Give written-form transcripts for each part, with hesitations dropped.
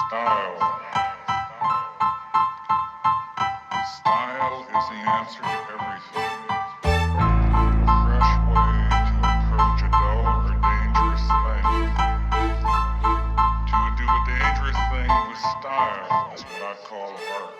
Style. Style is the answer to everything. A fresh way to approach a dull or dangerous thing. To do a dangerous thing with style is what I call art.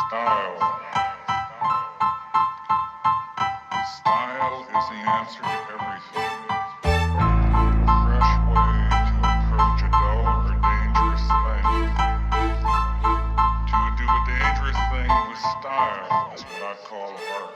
Style. Style is the answer to everything. A fresh way to approach a dull or dangerous thing. To do a dangerous thing with style is what I call art.